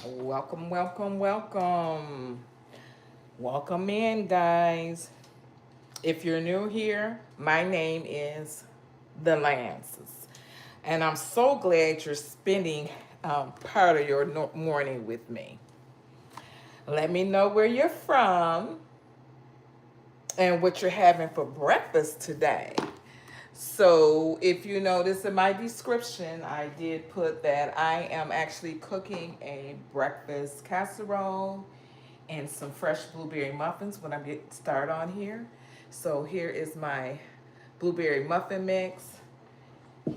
Welcome, welcome, welcome. Welcome in, guys. If you're new here, my name is The Lances. And I'm so glad you're spending part of your morning with me. Let me know where you're from and what you're having for breakfast today. So, if you notice in my description, I did put that I am actually cooking a breakfast casserole and some fresh blueberry muffins when I get started on here. So, here is my blueberry muffin mix.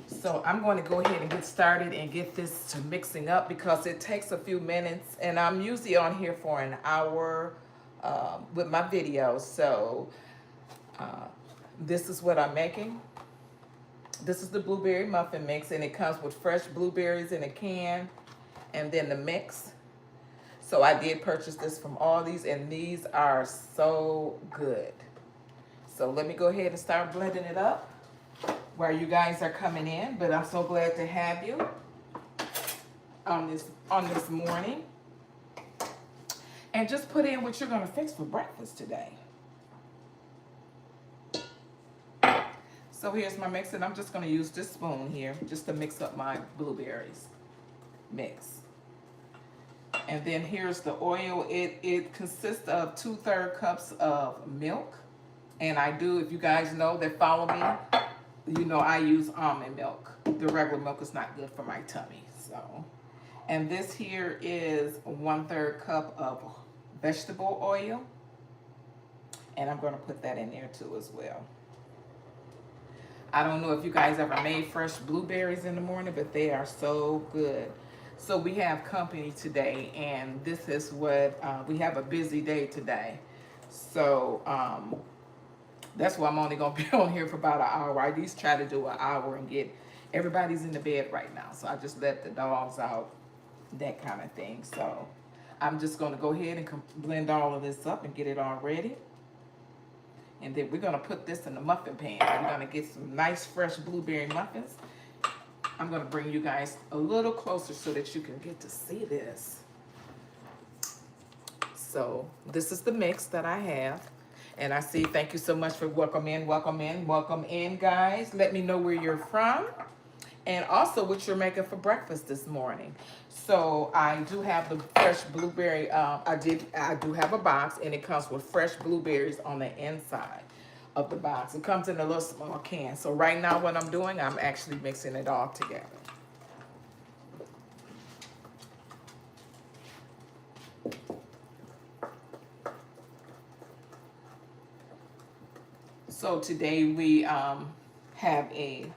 So, I'm going to go ahead and get started and get this to mixing up because it takes a few minutes, and I'm usually on here for an hour with my videos. So, uh, this is what I'm making. This is the blueberry muffin mix, and it comes with fresh blueberries in a can, and then the mix. So I did purchase this from Aldi's, and these are so good. So let me go ahead and start blending it up while you guys are coming in. But I'm so glad to have you on this morning. And just put in what you're gonna fix for breakfast today. So here's my mix, and I'm just gonna use this spoon here just to mix up my blueberries mix. And then here's the oil. It consists of 2/3 cups of milk. And I do, if you guys know that follow me, you know I use almond milk. The regular milk is not good for my tummy. So, and this here is 1/3 cup of vegetable oil. And I'm gonna put that in there too as well. I don't know if you guys ever made fresh blueberries in the morning, but they are so good. So we have company today, and this is what we have a busy day today. So that's why I'm only gonna be on here for about an hour. I at least try to do an hour and get everybody's in the bed right now. So I just let the dogs out, that kind of thing. So I'm just gonna go ahead and blend all of this up and get it all ready. And then we're gonna put this in the muffin pan. We're gonna get some nice fresh blueberry muffins. I'm gonna bring you guys a little closer so that you can get to see this. So this is the mix that I have. And I see, thank you so much for welcome in, guys. Let me know where you're from. And also what you're making for breakfast this morning. So I do have the fresh blueberry. I do have a box, and it comes with fresh blueberries on the inside of the box. It comes in a little small can. So right now what I'm doing, I'm actually mixing it all together. So today we have a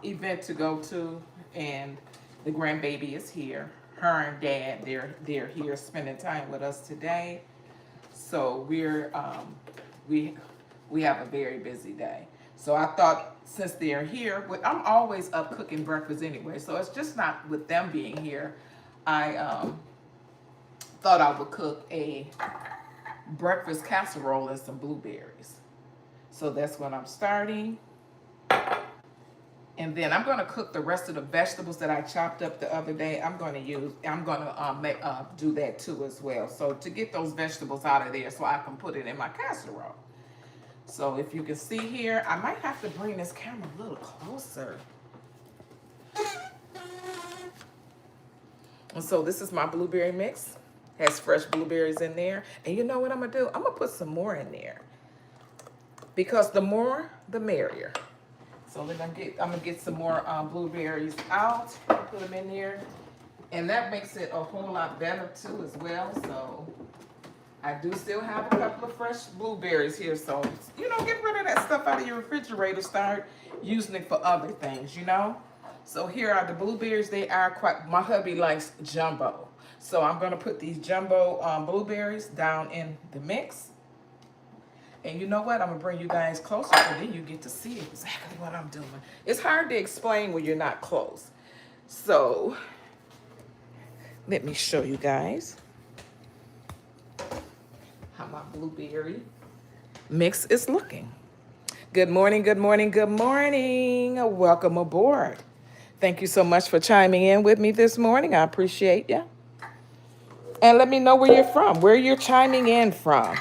event to go to, and the grandbaby is here. Her and dad, they're here spending time with us today. So we have a very busy day. So I thought since they're here, I'm always up cooking breakfast anyway. So it's just not with them being here. I thought I would cook a breakfast casserole and some blueberries. So that's what I'm starting. And then I'm gonna cook the rest of the vegetables that I chopped up the other day. I'm gonna do that too as well. So to get those vegetables out of there so I can put it in my casserole. So if you can see here, I might have to bring this camera a little closer. And so this is my blueberry mix. Has fresh blueberries in there. And you know what I'm gonna do? I'm gonna put some more in there. Because the more, the merrier. So then I'm gonna get some more blueberries out, put them in there. And that makes it a whole lot better too as well. So I do still have a couple of fresh blueberries here. So, get rid of that stuff out of your refrigerator. Start using it for other things, So here are the blueberries. They are my hubby likes jumbo. So I'm gonna put these jumbo blueberries down in the mix. And you know what? I'm gonna bring you guys closer so then you get to see exactly what I'm doing. It's hard to explain when you're not close. So let me show you guys how my blueberry mix is looking. Good morning, good morning, good morning. Welcome aboard. Thank you so much for chiming in with me this morning. I appreciate you. And let me know where you're from, where you're chiming in from.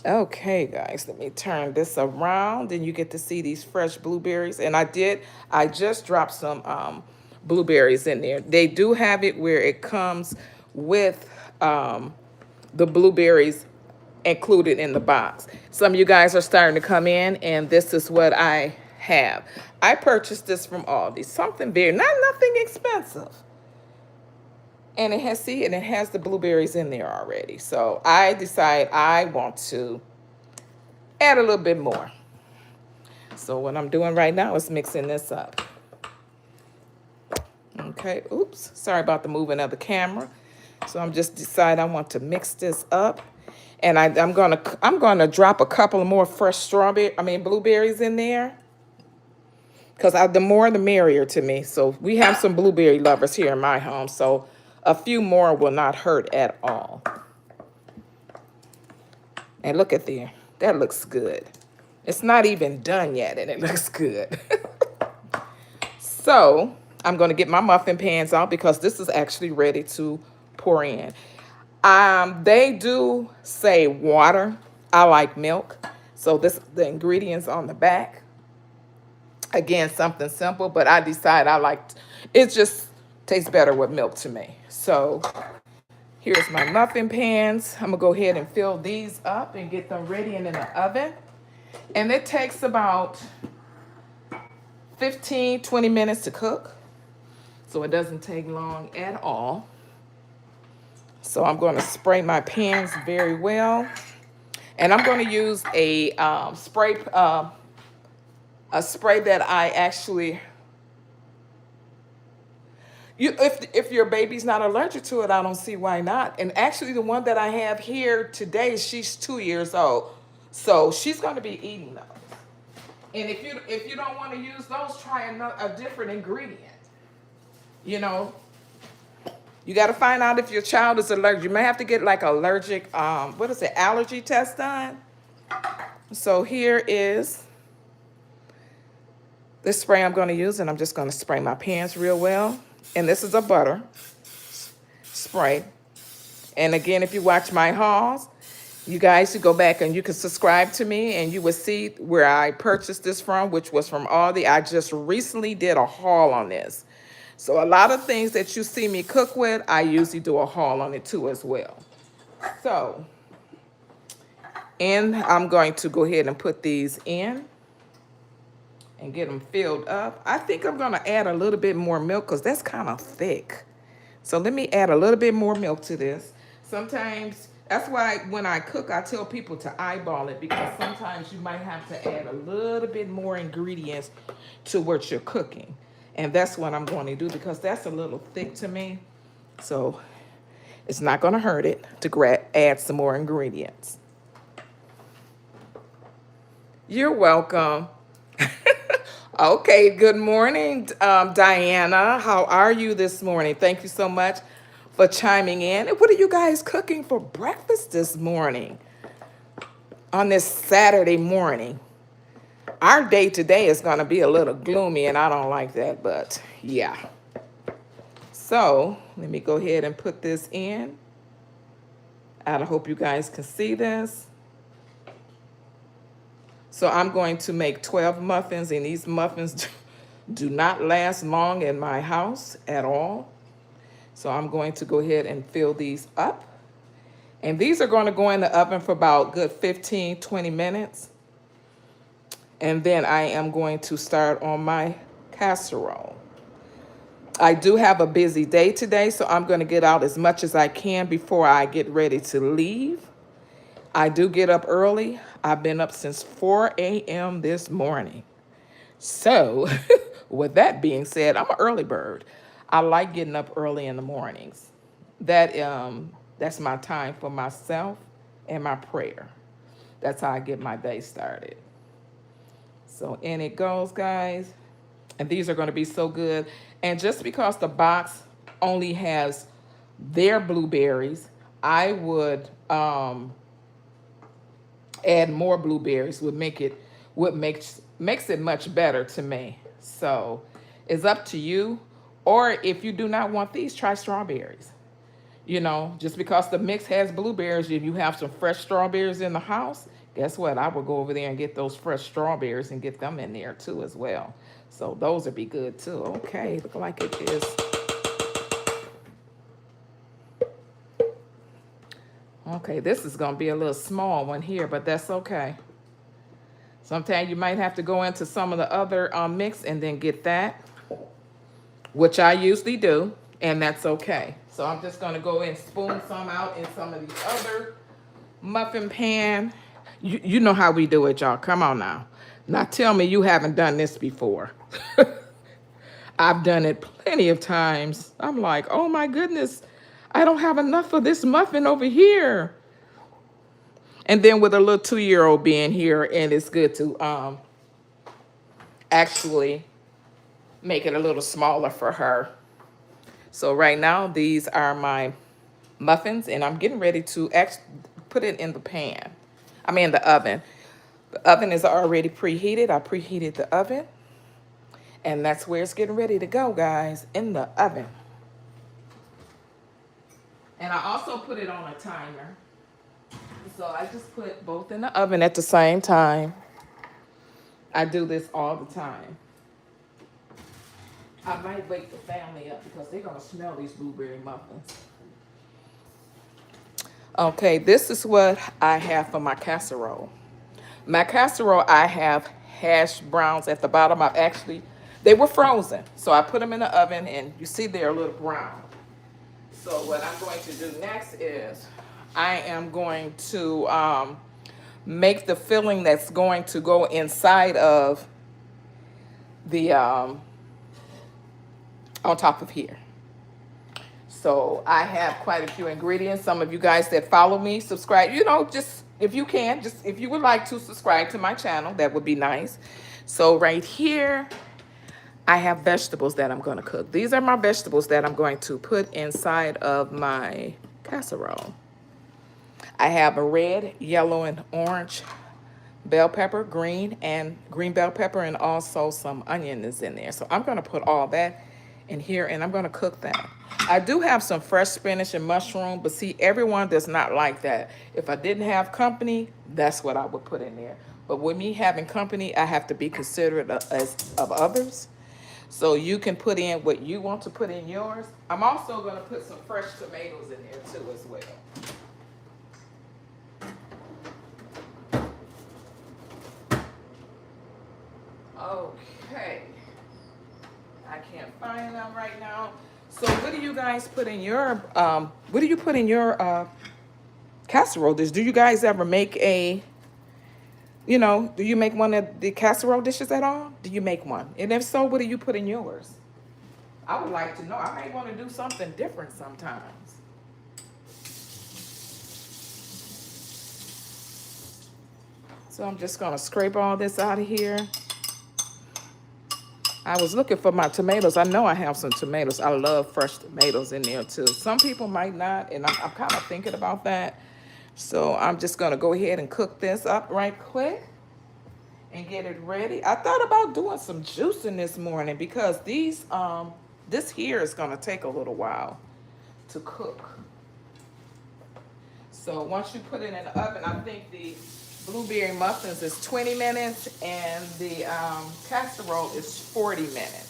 Okay, guys, let me turn this around and you get to see these fresh blueberries. And I just dropped some blueberries in there. They do have it where it comes with the blueberries included in the box. Some of you guys are starting to come in, and this is what I have. I purchased this from Aldi. Something very, nothing expensive. And it has, see, and it has the blueberries in there already. So I decide I want to add a little bit more. So what I'm doing right now is mixing this up. Okay, oops, sorry about the moving of the camera. So I'm just deciding I want to mix this up. And I'm gonna drop a couple of more fresh blueberries in there. Because the more the merrier to me. So we have some blueberry lovers here in my home. So a few more will not hurt at all. And look at there. That looks good. It's not even done yet, and it looks good. So I'm going to get my muffin pans out because this is actually ready to pour in. They do say water. I like milk. So the ingredients on the back. Again, something simple, but I decide it just tastes better with milk to me. So here's my muffin pans. I'm going to go ahead and fill these up and get them ready and in the oven. And it takes about 15, 20 minutes to cook. So it doesn't take long at all. So I'm going to spray my pans very well. And I'm going to use a spray that I actually... If your baby's not allergic to it, I don't see why not. And actually, the one that I have here today, she's 2 years old. So she's going to be eating those. And if you don't want to use those, try a different ingredient. You know, you got to find out if your child is allergic. You may have to get like allergy test done. So here is the spray I'm going to use, and I'm just going to spray my pans real well. And this is a butter spray. And again, if you watch my hauls, you guys should go back and you can subscribe to me, and you will see where I purchased this from, which was from Aldi. I just recently did a haul on this. So a lot of things that you see me cook with, I usually do a haul on it too as well. So, and I'm going to go ahead and put these in and get them filled up. I think I'm going to add a little bit more milk because that's kind of thick. So let me add a little bit more milk to this. Sometimes, that's why when I cook, I tell people to eyeball it, because sometimes you might have to add a little bit more ingredients to what you're cooking. And that's what I'm going to do, because that's a little thick to me. So it's not going to hurt it to add some more ingredients. You're welcome. Okay, good morning, Diana. How are you this morning? Thank you so much for chiming in. And what are you guys cooking for breakfast this morning on this Saturday morning? Our day today is going to be a little gloomy, and I don't like that, but yeah. So let me go ahead and put this in. I hope you guys can see this. So I'm going to make 12 muffins, and these muffins do not last long in my house at all. So I'm going to go ahead and fill these up. And these are going to go in the oven for about good 15, 20 minutes. And then I am going to start on my casserole. I do have a busy day today, so I'm going to get out as much as I can before I get ready to leave. I do get up early. I've been up since 4 a.m. this morning. So with that being said, I'm an early bird. I like getting up early in the mornings. That's my time for myself and my prayer. That's how I get my day started. So in it goes, guys. And these are going to be so good. And just because the box only has their blueberries, I would add more blueberries. Makes it much better to me. So it's up to you. Or if you do not want these, try strawberries. You know, just because the mix has blueberries, if you have some fresh strawberries in the house, guess what? I will go over there and get those fresh strawberries and get them in there too as well. So those would be good too. Okay, look like it is. Okay, this is gonna be a little small one here, but that's okay. Sometimes you might have to go into some of the other mix and then get that, which I usually do, and that's okay. So I'm just gonna go and spoon some out in some of these other muffin pan. You know how we do it, y'all. Come on now. Now tell me you haven't done this before. I've done it plenty of times. I'm like, oh my goodness, I don't have enough of this muffin over here. And then with a little 2-year-old being here, and it's good to actually make it a little smaller for her. So right now, these are my muffins, and I'm getting ready to put it in the pan. I mean, the oven. The oven is already preheated. I preheated the oven, and that's where it's getting ready to go, guys, in the oven. And I also put it on a timer. So I just put both in the oven at the same time. I do this all the time. I might wake the family up because they're going to smell these blueberry muffins. Okay, this is what I have for my casserole. My casserole, I have hash browns at the bottom. They were frozen. So I put them in the oven, and you see they're a little brown. So what I'm going to do next is I am going to make the filling that's going to go inside of the, on top of here. So I have quite a few ingredients. Some of you guys that follow me, subscribe, you know, just if you can, just if you would like to subscribe to my channel, that would be nice. So right here, I have vegetables that I'm going to cook. These are my vegetables that I'm going to put inside of my casserole. I have a red, yellow, and orange bell pepper, green bell pepper, and also some onion is in there. So I'm going to put all that in here, and I'm going to cook that. I do have some fresh spinach and mushroom, but see, everyone does not like that. If I didn't have company, that's what I would put in there. But with me having company, I have to be considerate of others. So you can put in what you want to put in yours. I'm also going to put some fresh tomatoes in there too as well. Okay. I can't find them right now. So what do you guys put in your, what do you put in your casserole dish? Do you guys ever make a, you know, do you make one of the casserole dishes at all? Do you make one? And if so, what do you put in yours? I would like to know. I might want to do something different sometimes. So I'm just going to scrape all this out of here. I was looking for my tomatoes. I know I have some tomatoes. I love fresh tomatoes in there too. Some people might not, and I'm kind of thinking about that. So I'm just going to go ahead and cook this up right quick and get it ready. I thought about doing some juicing this morning because this here is going to take a little while to cook. So once you put it in the oven, I think the blueberry muffins is 20 minutes and the casserole is 40 minutes.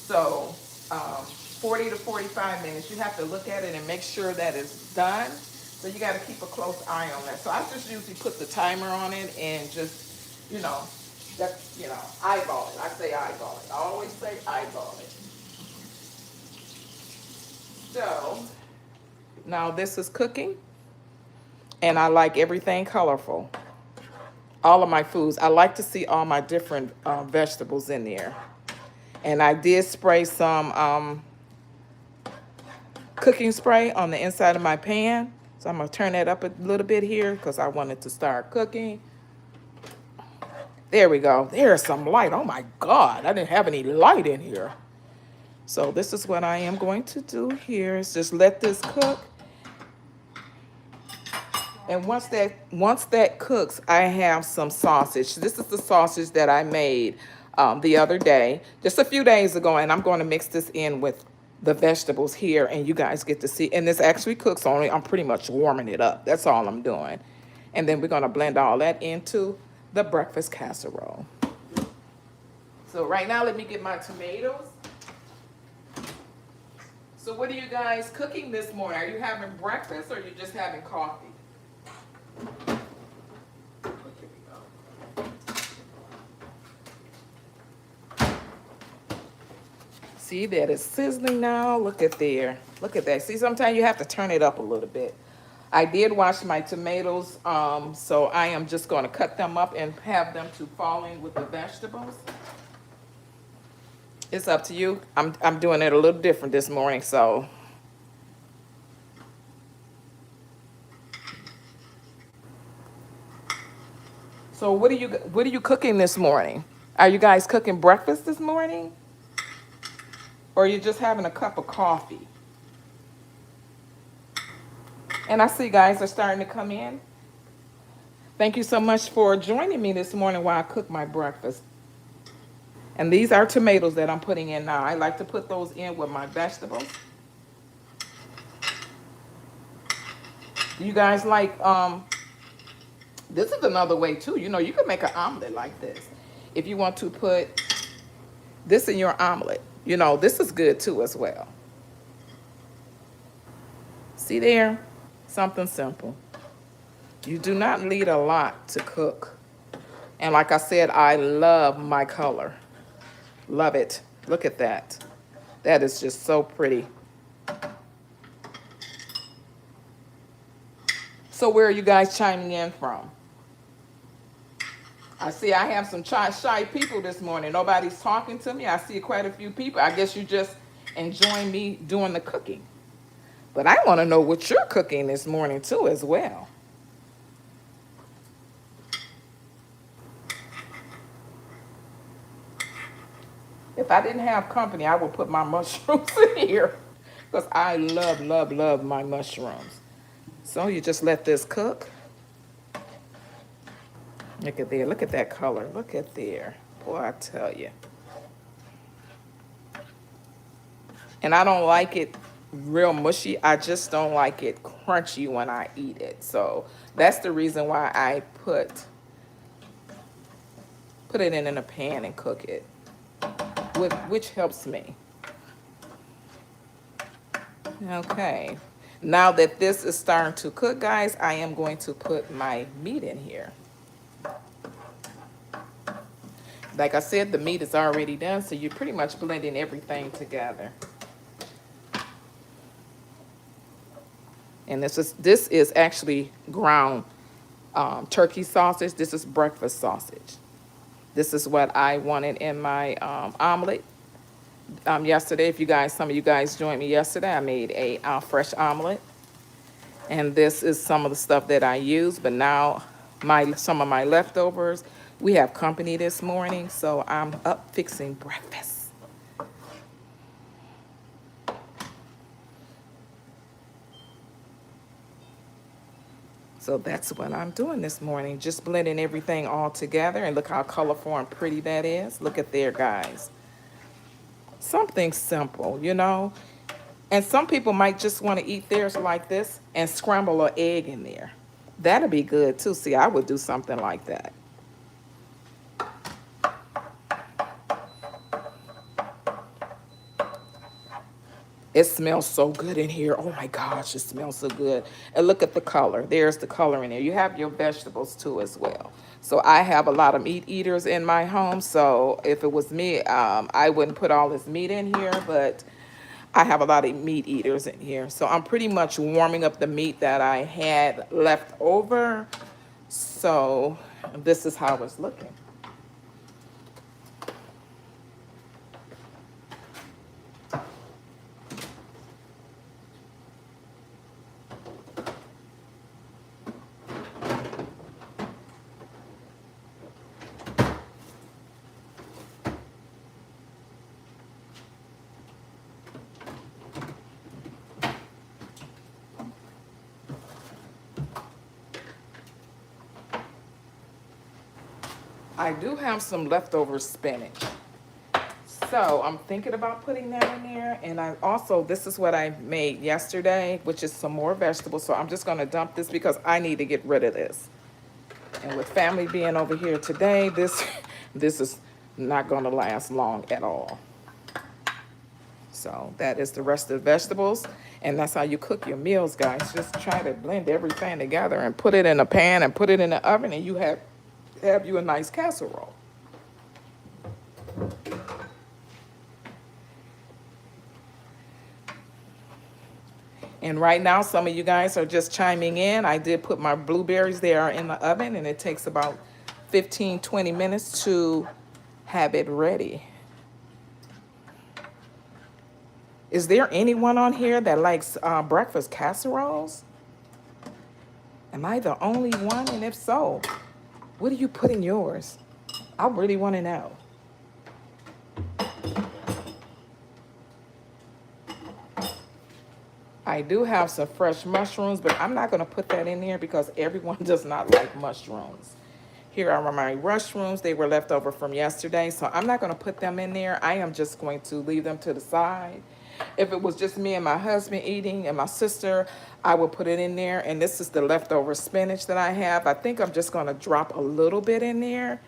So 40 to 45 minutes. You have to look at it and make sure that it's done. So you got to keep a close eye on that. So I just usually put the timer on it and just, you know, eyeball it. I say eyeball it. I always say eyeball it. So now this is cooking. And I like everything colorful. All of my foods. I like to see all my different vegetables in there. And I did spray some cooking spray on the inside of my pan. So I'm going to turn that up a little bit here because I wanted to start cooking. There we go. There's some light. Oh my God. I didn't have any light in here. So this is what I am going to do here is just let this cook. And once that cooks, I have some sausage. This is the sausage that I made the other day, just a few days ago, and I'm going to mix this in with the vegetables here, and you guys get to see. And this actually cooks only. I'm pretty much warming it up. That's all I'm doing. And then we're going to blend all that into the breakfast casserole. So right now, let me get my tomatoes. So what are you guys cooking this morning? Are you having breakfast or are you just having coffee? See that it's sizzling now? Look at there. Look at that. See, sometimes you have to turn it up a little bit. I did wash my tomatoes, so I am just going to cut them up and have them to fall in with the vegetables. It's up to you. I'm doing it a little different this morning, so. So what are you cooking this morning? Are you guys cooking breakfast this morning? Or are you just having a cup of coffee? And I see guys are starting to come in. Thank you so much for joining me this morning while I cook my breakfast. And these are tomatoes that I'm putting in now. I like to put those in with my vegetables. You guys like, this is another way too. You know, you can make an omelet like this. If you want to put this in your omelet, you know, this is good too as well. See there? Something simple. You do not need a lot to cook. And like I said, I love my color. Love it. Look at that. That is just so pretty. So where are you guys chiming in from? I see I have some shy people this morning. Nobody's talking to me. I see quite a few people. I guess you just enjoying me doing the cooking. But I want to know what you're cooking this morning too as well. If I didn't have company, I would put my mushrooms in here because I love, love, love my mushrooms. So you just let this cook. Look at there. Look at that color. Look at there. Boy, I tell you. And I don't like it real mushy. I just don't like it crunchy when I eat it. So that's the reason why I put it in a pan and cook it, which helps me. Okay. Now that this is starting to cook, guys, I am going to put my meat in here. Like I said, the meat is already done, so you're pretty much blending everything together. And this is actually ground turkey sausage. This is breakfast sausage. This is what I wanted in my omelet. Yesterday, some of you guys joined me yesterday, I made a fresh omelet. And this is some of the stuff that I use, but now some of my leftovers. We have company this morning, so I'm up fixing breakfast. So that's what I'm doing this morning, just blending everything all together. And look how colorful and pretty that is. Look at there, guys. Something simple, you know. And some people might just want to eat theirs like this and scramble an egg in there. That'll be good too. See, I would do something like that. It smells so good in here. Oh my gosh, it smells so good. And look at the color. There's the color in there. You have your vegetables too as well. So I have a lot of meat eaters in my home. So if it was me, I wouldn't put all this meat in here, but I have a lot of meat eaters in here. So I'm pretty much warming up the meat that I had left over. So this is how it's looking. I do have some leftover spinach. So I'm thinking about putting that in there. And I also, this is what I made yesterday, which is some more vegetables. So I'm just going to dump this because I need to get rid of this. And with family being over here today, this this is not going to last long at all. So that is the rest of the vegetables. And that's how you cook your meals, guys. Just try to blend everything together and put it in a pan and put it in the oven, and you have you a nice casserole. And right now, some of you guys are just chiming in. I did put my blueberries there in the oven, and it takes about 15-20 minutes to have it ready. Is there anyone on here that likes breakfast casseroles? Am I the only one? And if so, what do you put in yours? I really want to know. I do have some fresh mushrooms, but I'm not going to put that in there because everyone does not like mushrooms. Here are my mushrooms. They were left over from yesterday, so I'm not going to put them in there. I am just going to leave them to the side. If it was just me and my husband eating and my sister, I would put it in there. And this is the leftover spinach that I have. I think I'm just going to drop a little bit in there.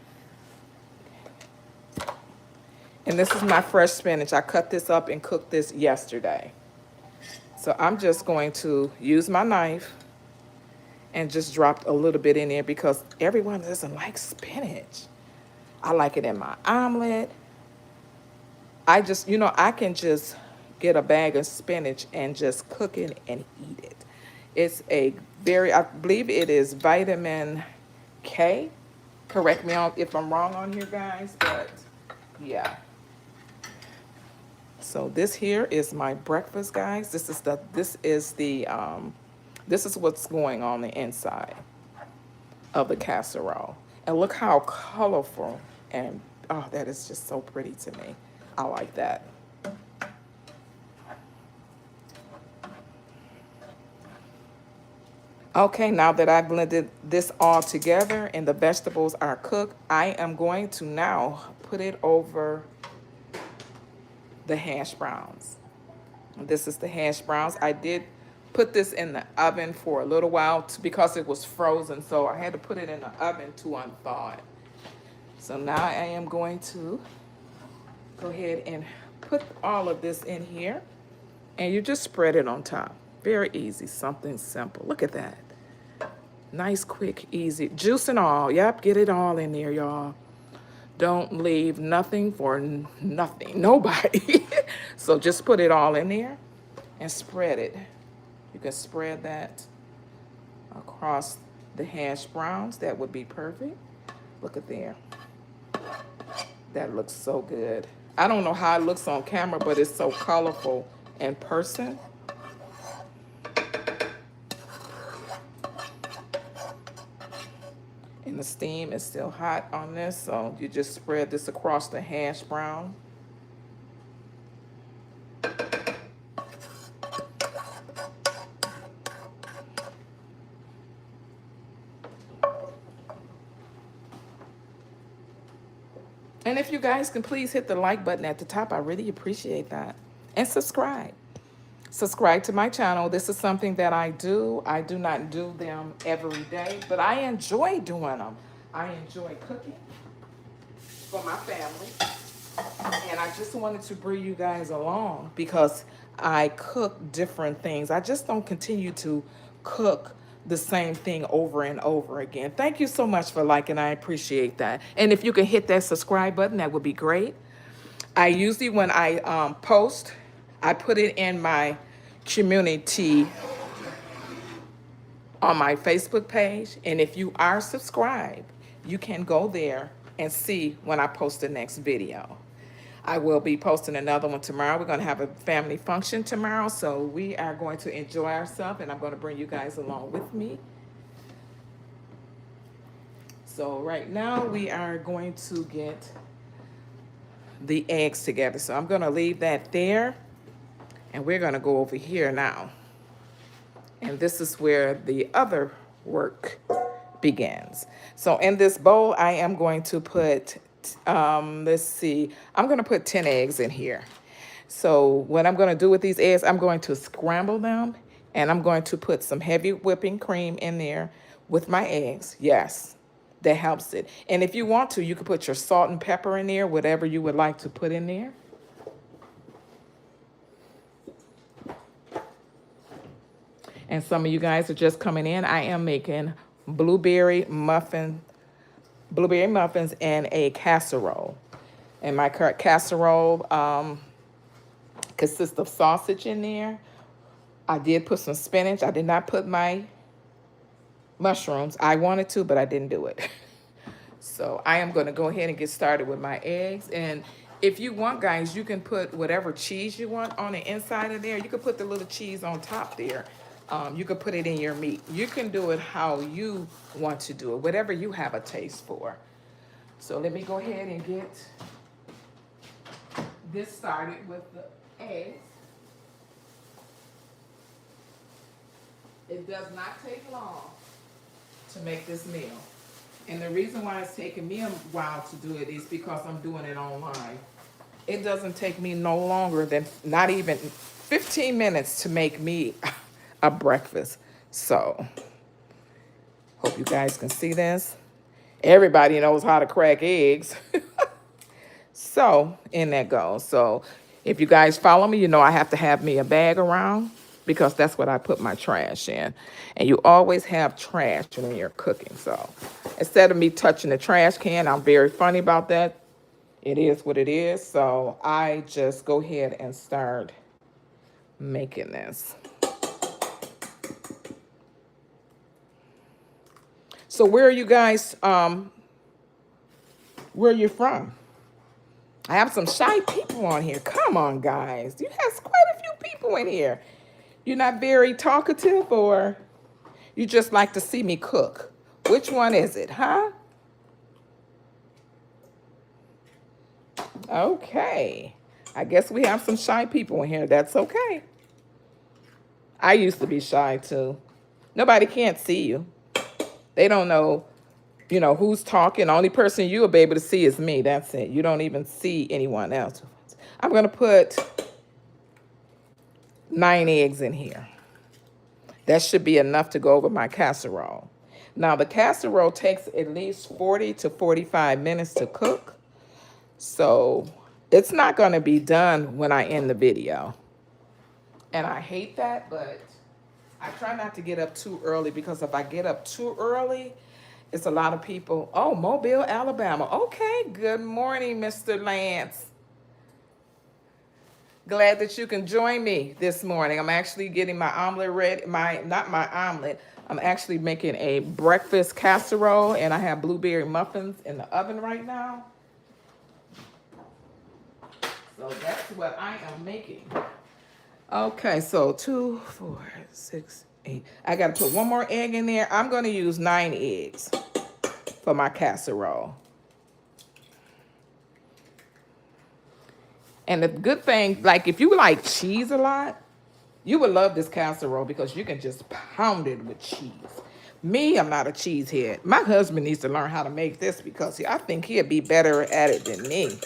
And this is my fresh spinach. I cut this up and cooked this yesterday. So I'm just going to use my knife and just drop a little bit in there because everyone doesn't like spinach. I like it in my omelet. I just, I can just get a bag of spinach and just cook it and eat it. It's I believe it is vitamin K. Correct me if I'm wrong on here, guys, but yeah. So this here is my breakfast, guys. This is what's going on the inside of the casserole. And look how colorful and oh, that is just so pretty to me. I like that. Okay, now that I blended this all together and the vegetables are cooked, I am going to now put it over the hash browns. This is the hash browns. I did put this in the oven for a little while because it was frozen, so I had to put it in the oven to unthaw it. So now I am going to go ahead and put all of this in here, and you just spread it on top. Very easy, something simple. Look at that. Nice, quick, easy. Juice and all. Yep, get it all in there, y'all. Don't leave nothing for nothing, nobody. So just put it all in there and spread it. You can spread that across the hash browns. That would be perfect. Look at there. That looks so good. I don't know how it looks on camera, but it's so colorful in person. And the steam is still hot on this, so you just spread this across the hash brown. And if you guys can please hit the like button at the top, I really appreciate that. And subscribe. Subscribe to my channel. This is something that I do. I do not do them every day, but I enjoy doing them. I enjoy cooking for my family. And I just wanted to bring you guys along because I cook different things. I just don't continue to cook the same thing over and over again. Thank you so much for liking. I appreciate that. And if you can hit that subscribe button, that would be great. I usually, when I post, I put it in my community on my Facebook page. And if you are subscribed, you can go there and see when I post the next video. I will be posting another one tomorrow. We're going to have a family function tomorrow, so we are going to enjoy ourselves, and I'm going to bring you guys along with me. So right now we are going to get the eggs together. So I'm going to leave that there, and we're going to go over here now. And this is where the other work begins. So in this bowl, I am going to put let's see, I'm going to put 10 eggs in here. So what I'm going to do with these eggs, I'm going to scramble them, and I'm going to put some heavy whipping cream in there with my eggs. Yes, that helps it. And if you want to, you can put your salt and pepper in there, whatever you would like to put in there. And some of you guys are just coming in. I am making blueberry muffins and a casserole. And my casserole consists of sausage in there. I did put some spinach. I did not put my mushrooms. I wanted to, but I didn't do it. So I am going to go ahead and get started with my eggs. And if you want, guys, you can put whatever cheese you want on the inside of there. You can put the little cheese on top there. You can put it in your meat. You can do it how you want to do it, whatever you have a taste for. So let me go ahead and get this started with the eggs. It does not take long to make this meal. And the reason why it's taking me a while to do it is because I'm doing it online. It doesn't take me no longer than not even 15 minutes to make me a breakfast. So, hope you guys can see this. Everybody knows how to crack eggs. So, in that goes. So, if you guys follow me, you know I have to have me a bag around because that's what I put my trash in. And you always have trash when you're cooking. So, instead of me touching the trash can, I'm very funny about that. It is what it is. So, I just go ahead and start making this. So, where are you guys, where are you from? I have some shy people on here. Come on, guys. You have quite a few people in here. You're not very talkative, or you just like to see me cook? Which one is it, huh? Okay. I guess we have some shy people in here. That's okay. I used to be shy, too. Nobody can't see you. They don't know, who's talking. The only person you'll be able to see is me. That's it. You don't even see anyone else. I'm going to put 9 eggs in here. That should be enough to go over my casserole. Now, the casserole takes at least 40 to 45 minutes to cook. So it's not going to be done when I end the video. And I hate that, but I try not to get up too early, because if I get up too early, it's a lot of people. Oh, Mobile, Alabama. Okay, good morning, Mr. Lance. Glad that you can join me this morning. I'm actually getting my omelet ready. Not my omelet. I'm actually making a breakfast casserole, and I have blueberry muffins in the oven right now. So that's what I am making. Okay, so 2, 4, 6, 8. I got to put one more egg in there. I'm going to use 9 eggs for my casserole. And the good thing, like if you like cheese a lot, you would love this casserole because you can just pound it with cheese. Me, I'm not a cheesehead. My husband needs to learn how to make this because I think he'd be better at it than me.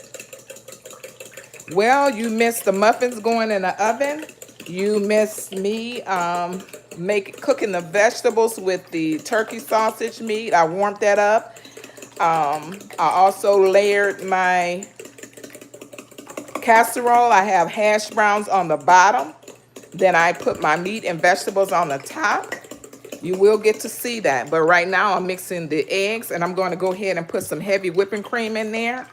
Well, you missed the muffins going in the oven. You missed me cooking the vegetables with the turkey sausage meat. I warmed that up. I also layered my casserole. I have hash browns on the bottom. Then I put my meat and vegetables on the top. You will get to see that. But right now I'm mixing the eggs, and I'm going to go ahead and put some heavy whipping cream in there.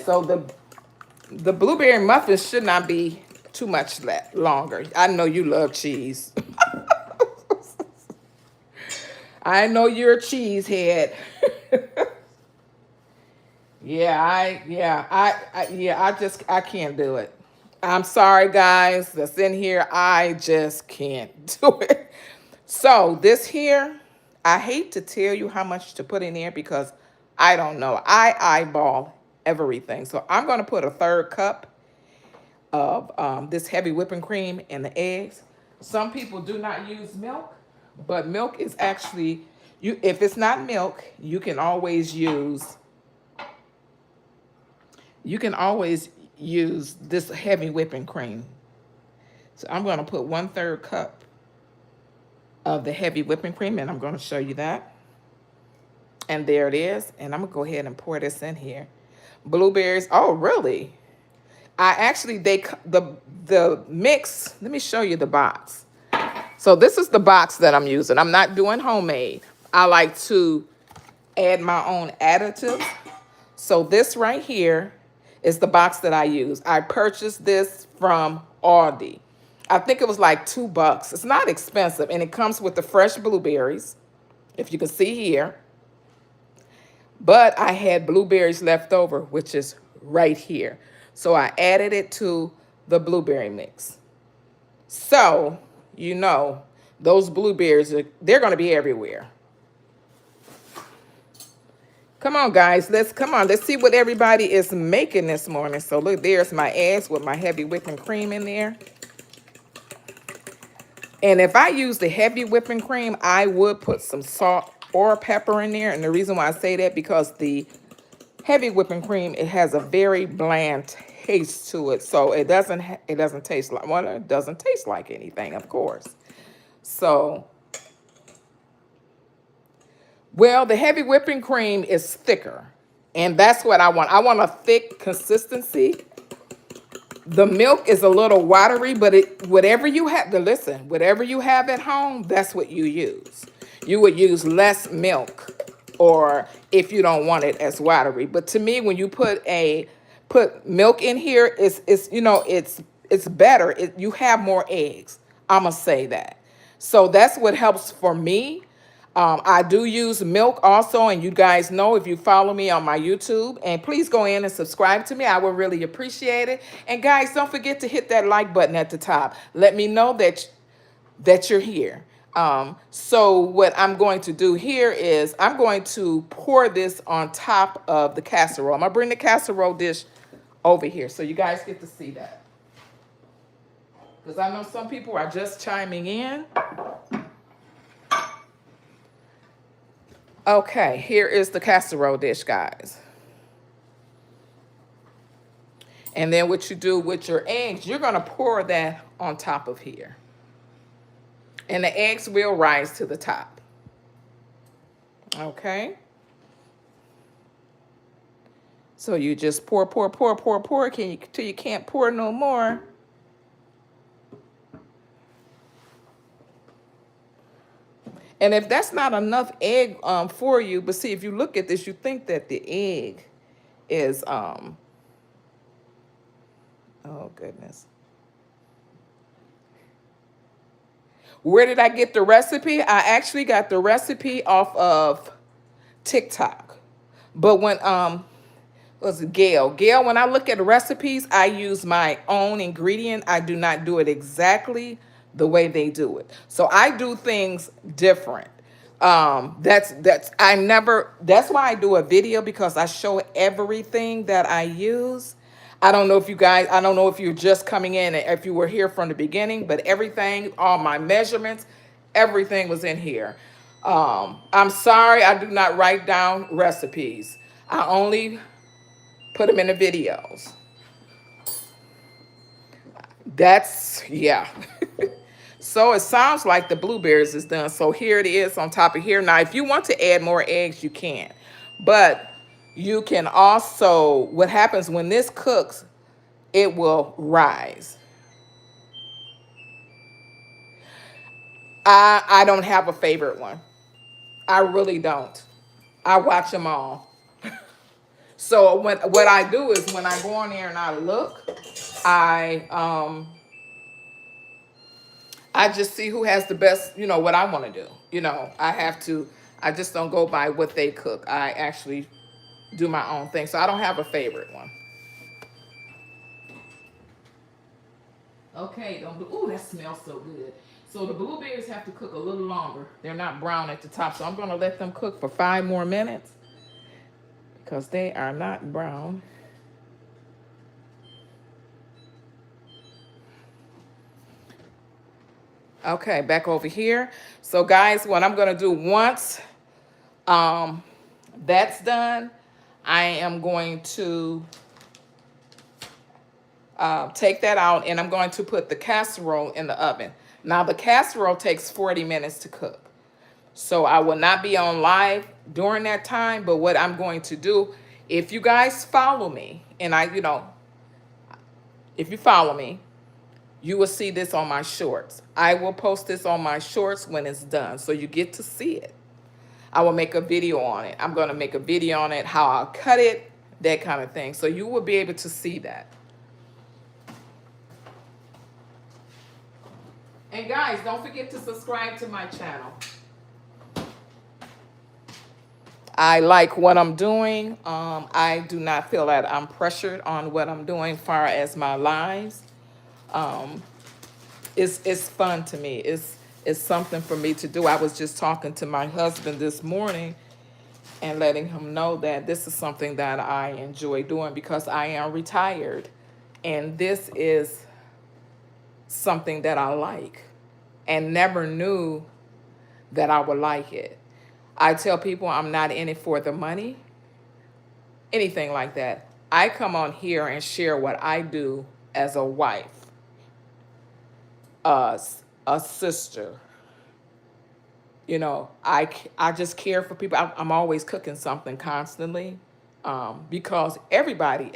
So the blueberry muffins should not be too much longer. I know you love cheese. I know you're a cheesehead. I can't do it. I'm sorry, guys, that's in here. I just can't do it. So this here, I hate to tell you how much to put in there because I don't know. I eyeball everything. So I'm going to put a 1/3 cup of this heavy whipping cream and the eggs. Some people do not use milk, but milk is actually If it's not milk, you can always use this heavy whipping cream. So I'm going to put 1/3 cup of the heavy whipping cream, and I'm going to show you that. And there it is. And I'm going to go ahead and pour this in here. Blueberries. Oh, really? I actually, the mix, let me show you the box. So this is the box that I'm using. I'm not doing homemade. I like to add my own additives. So this right here is the box that I use. I purchased this from Aldi. I think it was like $2. It's not expensive, and it comes with the fresh blueberries, if you can see here. But I had blueberries left over, which is right here. So I added it to the blueberry mix. So, you know, those blueberries, they're going to be everywhere. Come on, guys. Let's see what everybody is making this morning. So look, there's my eggs with my heavy whipping cream in there. And if I use the heavy whipping cream, I would put some salt or pepper in there. And the reason why I say that, because the heavy whipping cream, it has a very bland taste to it. So it doesn't taste like, well, it doesn't taste like anything, of course. So, well, the heavy whipping cream is thicker. And that's what I want. I want a thick consistency. The milk is a little watery, but whatever you have whatever you have at home, that's what you use. You would use less milk, or if you don't want it as watery. But to me, when you put milk in here, it's better. You have more eggs. I'ma say that. So that's what helps for me. I do use milk also, and you guys know if you follow me on my YouTube, and please go in and subscribe to me. I would really appreciate it. And guys, don't forget to hit that like button at the top. Let me know that you're here. So what I'm going to do here is I'm going to pour this on top of the casserole. I'm going to bring the casserole dish over here so you guys get to see that. Because I know some people are just chiming in. Okay, here is the casserole dish, guys. And then what you do with your eggs, you're going to pour that on top of here. And the eggs will rise to the top. Okay. So you just pour till you can't pour no more. And if that's not enough egg for you, but see, if you look at this, you think that the egg is, oh goodness. Where did I get the recipe? I actually got the recipe off of TikTok. But when, was it Gail? Gail, when I look at the recipes, I use my own ingredient. I do not do it exactly the way they do it. So I do things different. That's why I do a video, because I show everything that I use. I don't know if you're just coming in, if you were here from the beginning, but everything, all my measurements, everything was in here. I'm sorry, I do not write down recipes. I only put them in the videos. Yeah. So it sounds like the blueberries is done. So here it is on top of here. Now, if you want to add more eggs, you can. But you can also, what happens when this cooks, it will rise. I don't have a favorite one. I really don't. I watch them all. So what I do is when I go on there and I look, I just see who has the best, what I want to do. I just don't go by what they cook. I actually do my own thing. So I don't have a favorite one. Okay, ooh, that smells so good. So the blueberries have to cook a little longer. They're not brown at the top. So I'm going to let them cook for 5 more minutes because they are not brown. Okay, back over here. So guys, what I'm going to do, once Um, that's done. I am going to take that out, and I'm going to put the casserole in the oven. Now, the casserole takes 40 minutes to cook. So I will not be on live during that time, but what I'm going to do, if you guys follow me, and if you follow me, you will see this on my shorts. I will post this on my shorts when it's done, so you get to see it. I will make a video on it. I'm going to make a video on it, how I'll cut it, that kind of thing. So you will be able to see that. And guys, don't forget to subscribe to my channel. I like what I'm doing. I do not feel that I'm pressured on what I'm doing far as my lives. It's fun to me. It's something for me to do. I was just talking to my husband this morning and letting him know that this is something that I enjoy doing because I am retired. And this is something that I like and never knew that I would like it. I tell people I'm not in it for the money, anything like that. I come on here and share what I do as a wife, a sister. You know, I just care for people. I'm always cooking something constantly, because everybody,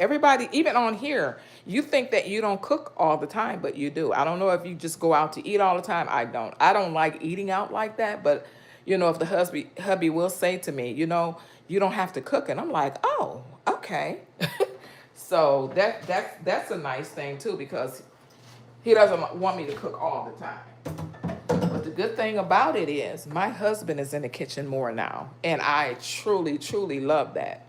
even on here, you think that you don't cook all the time, but you do. I don't know if you just go out to eat all the time. I don't. I don't like eating out like that, but if the hubby will say to me, you don't have to cook, and I'm like, oh, okay. So that's a nice thing too, because he doesn't want me to cook all the time. But the good thing about it is my husband is in the kitchen more now, and I truly, truly love that.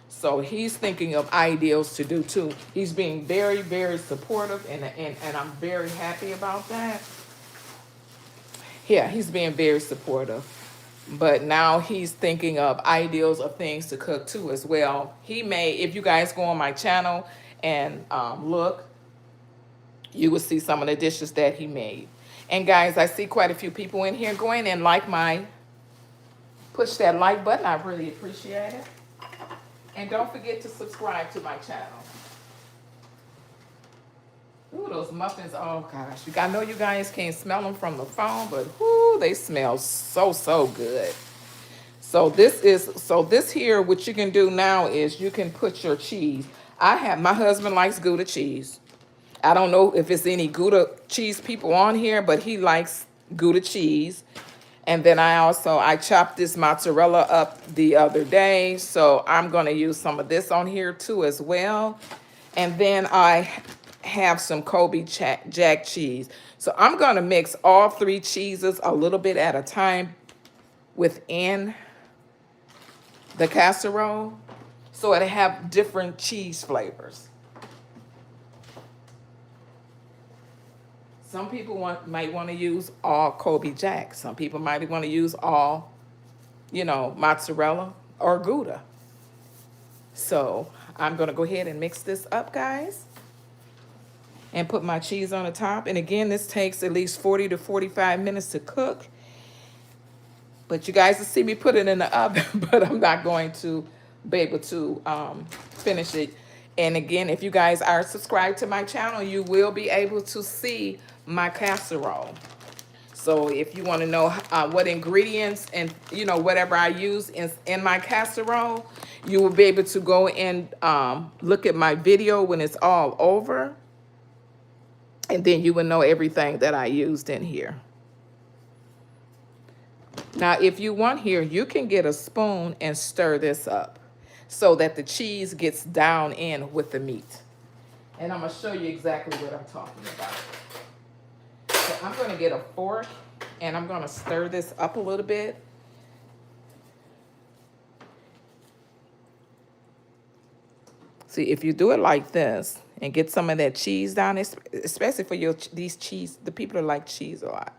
So he's thinking of ideas to do too. He's being very, very supportive, and I'm very happy about that. Yeah, he's being very supportive. But now he's thinking of ideas of things to cook too as well. He may, if you guys go on my channel and look, you will see some of the dishes that he made. And guys, I see quite a few people in here. Go in and push that like button. I really appreciate it. And don't forget to subscribe to my channel. Ooh, those muffins, oh gosh. I know you guys can't smell them from the phone, but whoo, they smell so, so good. So this here, what you can do now is you can put your cheese. My husband likes Gouda cheese. I don't know if it's any Gouda cheese people on here, but he likes Gouda cheese. And then I chopped this mozzarella up the other day, so I'm going to use some of this on here too as well. And then I have some Kobe Jack cheese. So I'm going to mix all three cheeses a little bit at a time within the casserole, so it'll have different cheese flavors. Some people might want to use all Kobe Jack. Some people might want to use all, mozzarella or Gouda. So I'm going to go ahead and mix this up, guys, and put my cheese on the top. And again, this takes at least 40 to 45 minutes to cook. But you guys will see me put it in the oven, but I'm not going to be able to finish it. And again, if you guys are subscribed to my channel, you will be able to see my casserole. So if you want to know what ingredients and whatever I use in my casserole, you will be able to go and look at my video when it's all over, and then you will know everything that I used in here. Now, if you want here, you can get a spoon and stir this up so that the cheese gets down in with the meat. And I'm going to show you exactly what I'm talking about. So I'm going to get a fork and I'm going to stir this up a little bit. See, if you do it like this and get some of that cheese down, especially for these cheese, the people that like cheese a lot.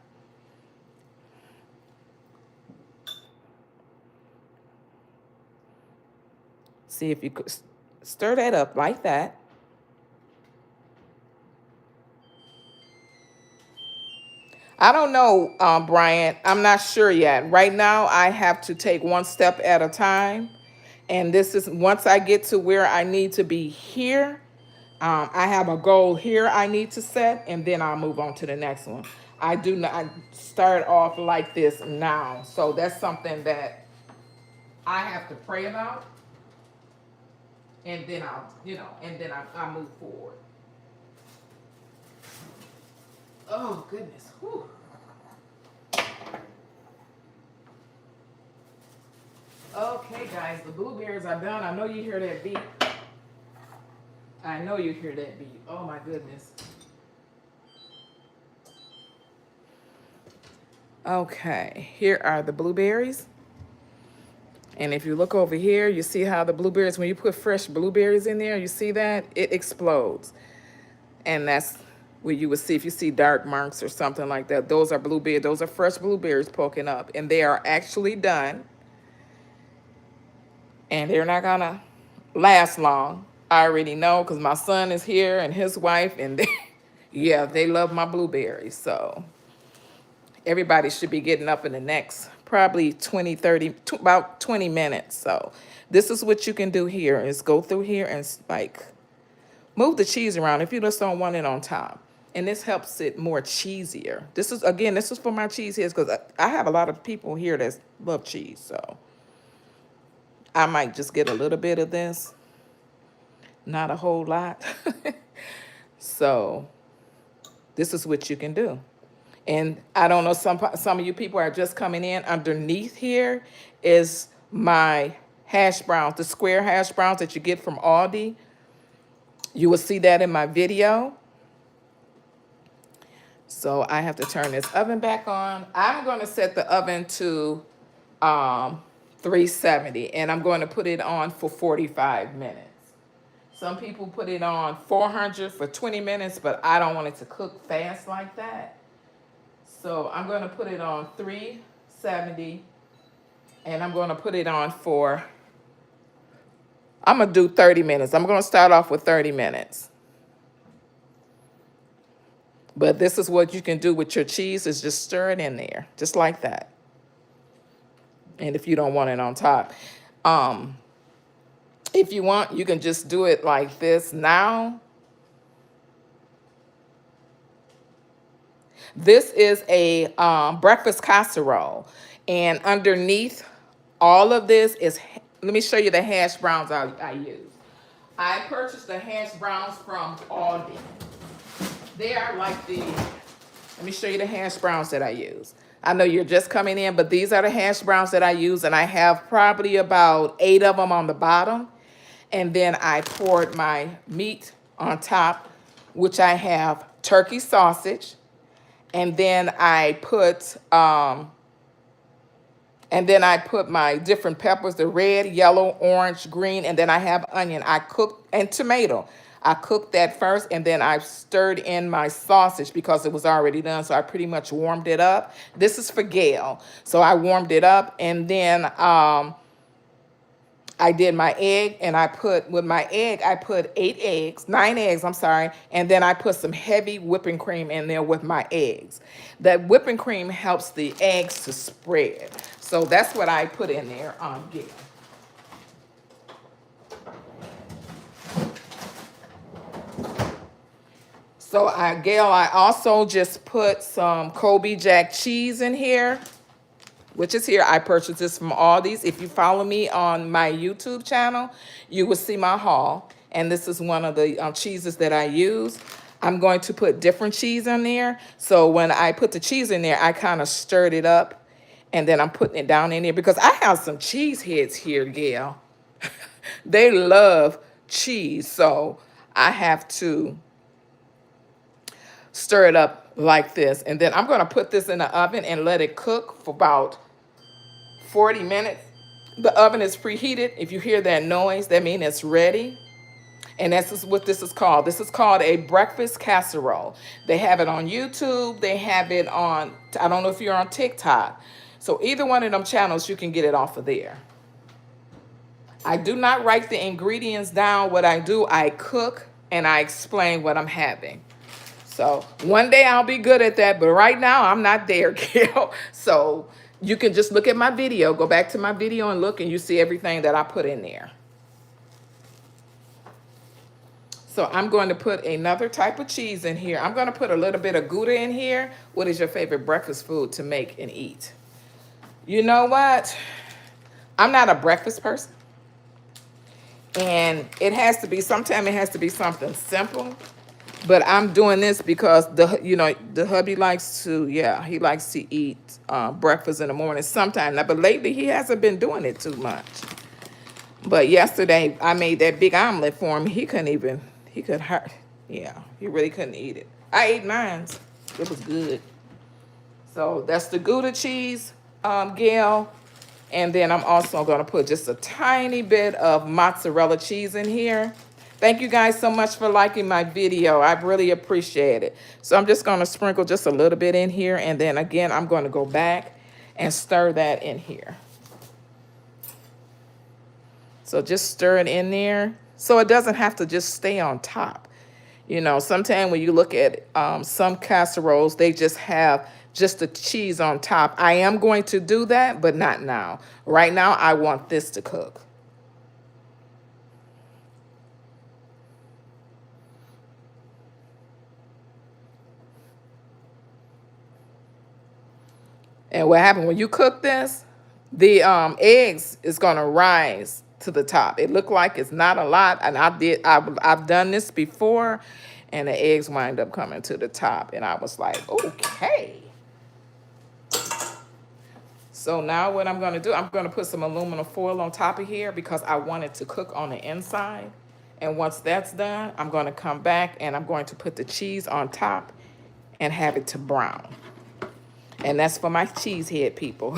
See, if you could stir that up like that. I don't know, Brian. I'm not sure yet. Right now, I have to take one step at a time. And this is once I get to where I need to be here, I have a goal here I need to set, and then I'll move on to the next one. I do not start off like this now. So that's something that I have to pray about, and then I move forward. Oh, goodness. Whew. Okay, guys, the blueberries are done. I know you hear that beat. I know you hear that beat. Oh, my goodness. Okay, here are the blueberries. And if you look over here, you see how the blueberries, when you put fresh blueberries in there, you see that? It explodes. And that's what you would see if you see dark marks or something like that. Those are blueberries. Those are fresh blueberries poking up. And they are actually done. And they're not going to last long. I already know because my son is here and his wife. And they, yeah, they love my blueberries. So everybody should be getting up in the next probably 20, 30, about 20 minutes. So this is what you can do here is go through here and like move the cheese around if you just don't want it on top. And this helps it more cheesier. This is for my cheese heads because I have a lot of people here that love cheese. So I might just get a little bit of this, not a whole lot. So this is what you can do. And I don't know, some of you people are just coming in. Underneath here is my hash browns, the square hash browns that you get from Aldi. You will see that in my video. So I have to turn this oven back on. I'm going to set the oven to 370, and I'm going to put it on for 45 minutes. Some people put it on 400 for 20 minutes, but I don't want it to cook fast like that. So I'm going to put it on 370, and I'm going to put it on for, I'm going to do 30 minutes. I'm going to start off with 30 minutes. But this is what you can do with your cheese is just stir it in there, just like that. And if you don't want it on top, if you want, you can just do it like this now. This is a breakfast casserole. And underneath all of this is, let me show you the hash browns I use. I purchased the hash browns from Aldi. They are like let me show you the hash browns that I use. I know you're just coming in, but these are the hash browns that I use, and I have probably about 8 of them on the bottom. And then I poured my meat on top, which I have turkey sausage. And then I put my different peppers, the red, yellow, orange, green, and then I have onion. And tomato. I cooked that first, and then I stirred in my sausage because it was already done, so I pretty much warmed it up. This is for Gail. So I warmed it up, and then I did my egg, and I put 9 eggs, I'm sorry, and then I put some heavy whipping cream in there with my eggs. That whipping cream helps the eggs to spread. So that's what I put in there on Gail. So Gail, I also just put some Colby Jack cheese in here, which is here. I purchased this from Aldi's. If you follow me on my YouTube channel, you will see my haul. And this is one of the cheeses that I use. I'm going to put different cheese in there. So when I put the cheese in there, I kind of stirred it up. And then I'm putting it down in there because I have some cheese heads here, Gail. They love cheese. So I have to stir it up like this. And then I'm going to put this in the oven and let it cook for about 40 minutes. The oven is preheated. If you hear that noise, that means it's ready. And that's what this is called. This is called a breakfast casserole. They have it on YouTube. They have it on, I don't know if you're on TikTok. So either one of them channels, you can get it off of there. I do not write the ingredients down. What I do, I cook and I explain what I'm having. So one day I'll be good at that, but right now I'm not there, Gail. So you can just look at my video, go back to my video and look, and you see everything that I put in there. So I'm going to put another type of cheese in here. I'm going to put a little bit of Gouda in here. What is your favorite breakfast food to make and eat? You know what? I'm not a breakfast person. And it has to be, sometimes it has to be something simple. But I'm doing this because the hubby likes to, yeah, he likes to eat breakfast in the morning sometime. But lately he hasn't been doing it too much. But yesterday I made that big omelet for him. He could hurt. Yeah, he really couldn't eat it. I ate mine. It was good. So that's the Gouda cheese, Gail. And then I'm also going to put just a tiny bit of mozzarella cheese in here. Thank you guys so much for liking my video. I really appreciate it. So I'm just going to sprinkle just a little bit in here. And then again, I'm going to go back and stir that in here. So just stir it in there so it doesn't have to just stay on top. You know, sometimes when you look at some casseroles, they just have just the cheese on top. I am going to do that, but not now. Right now, I want this to cook. And what happened when you cook this, the eggs is going to rise to the top. It looked like it's not a lot, and I've done this before, and the eggs wind up coming to the top, and I was like, okay. So now what I'm going to do, I'm going to put some aluminum foil on top of here because I want it to cook on the inside. And once that's done, I'm going to come back and I'm going to put the cheese on top and have it to brown. And that's for my cheesehead people